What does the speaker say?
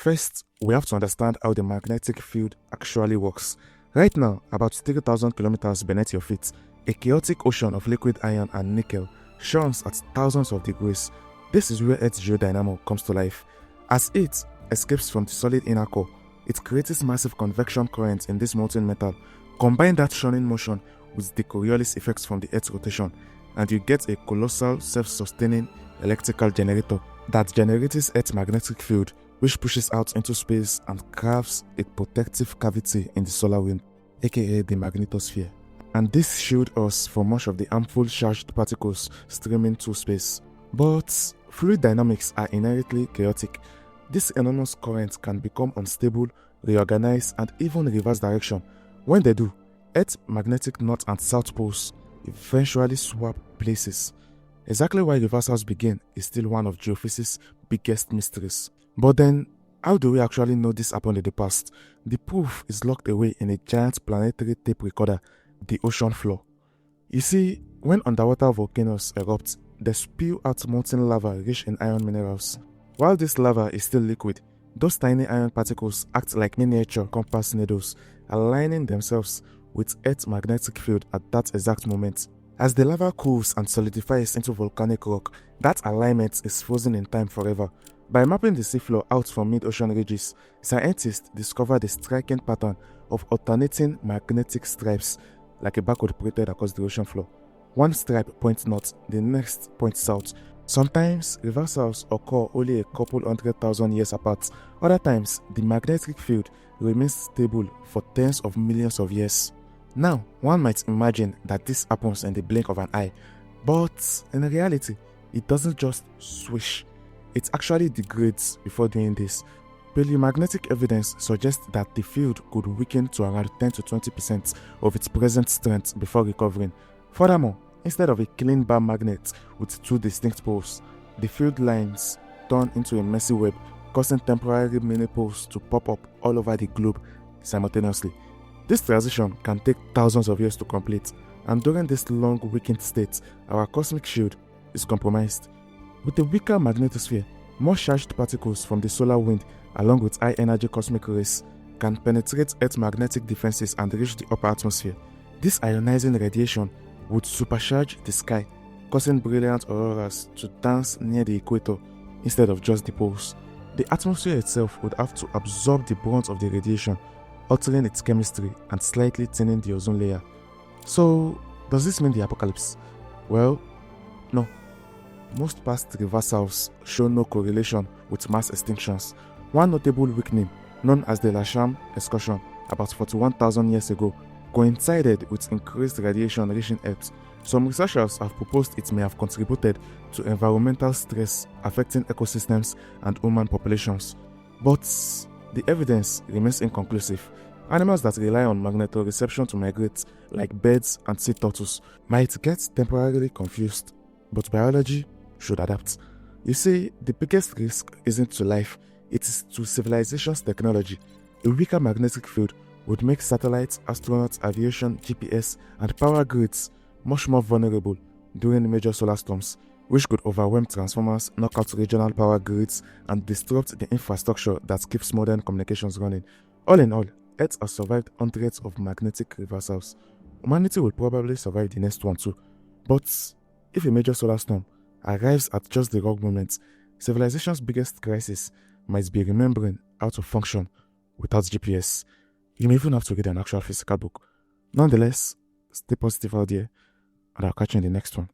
first, we have to understand how the magnetic field actually works. Right now, about 3,000 kilometers beneath your feet, a chaotic ocean of liquid iron and nickel churns at thousands of degrees. This is where Earth's geodynamo comes to life. As it escapes from the solid inner core, it creates massive convection currents in this molten metal. Combine that churning motion with the Coriolis effects from the Earth's rotation, and you get a colossal self-sustaining electrical generator that generates Earth's magnetic field, which pushes out into space and carves a protective cavity in the solar wind, aka the magnetosphere. And this shields us from much of the harmful charged particles streaming through space. But fluid dynamics are inherently chaotic. These enormous currents can become unstable, reorganize, and even reverse direction. When they do, Earth's magnetic north and south poles eventually swap places. Exactly why reversals begin is still one of geophysics' biggest mysteries. But then, how do we actually know this happened in the past? The proof is locked away in a giant planetary tape recorder, the ocean floor. You see, when underwater volcanoes erupt, they spew out molten lava rich in iron minerals. While this lava is still liquid, those tiny iron particles act like miniature compass needles, aligning themselves with Earth's magnetic field at that exact moment. As the lava cools and solidifies into volcanic rock, that alignment is frozen in time forever. By mapping the seafloor out from mid-ocean ridges, scientists discovered a striking pattern of alternating magnetic stripes, like a barcode printed across the ocean floor. One stripe points north, the next points south. Sometimes reversals occur only a couple 100,000 years apart. Other times, the magnetic field remains stable for tens of millions of years. Now, one might imagine that this happens in the blink of an eye, but in reality, it doesn't just swish. It actually degrades before doing this. Paleomagnetic evidence suggests that the field could weaken to around 10 to 20% of its present strength before recovering. Furthermore, instead of a clean bar magnet with two distinct poles, the field lines turn into a messy web, causing temporary mini-poles to pop up all over the globe simultaneously. This transition can take thousands of years to complete, and during this long weakened state, our cosmic shield is compromised. With a weaker magnetosphere, more charged particles from the solar wind, along with high-energy cosmic rays, can penetrate Earth's magnetic defenses and reach the upper atmosphere. This ionizing radiation would supercharge the sky, causing brilliant auroras to dance near the equator instead of just the poles. The atmosphere itself would have to absorb the brunt of the radiation, altering its chemistry and slightly thinning the ozone layer. So, does this mean the apocalypse? Well, no. Most past reversals show no correlation with mass extinctions. One notable weakening, known as the Lasham excursion about 41,000 years ago, coincided with increased radiation reaching Earth. Some researchers have proposed it may have contributed to environmental stress affecting ecosystems and human populations. But the evidence remains inconclusive. Animals that rely on magnetoreception to migrate, like birds and sea turtles, might get temporarily confused, but biology should adapt. You see, the biggest risk isn't to life, it is to civilization's technology. A weaker magnetic field would make satellites, astronauts, aviation, GPS, and power grids much more vulnerable during major solar storms, which could overwhelm transformers, knock out regional power grids, and disrupt the infrastructure that keeps modern communications running. All in all, Earth has survived hundreds of magnetic reversals. Humanity will probably survive the next one too. But if a major solar storm arrives at just the wrong moment, civilization's biggest crisis might be remembering how to function without GPS. You may even have to get an actual physical book. Nonetheless, stay positive out there, and I'll catch you in the next one.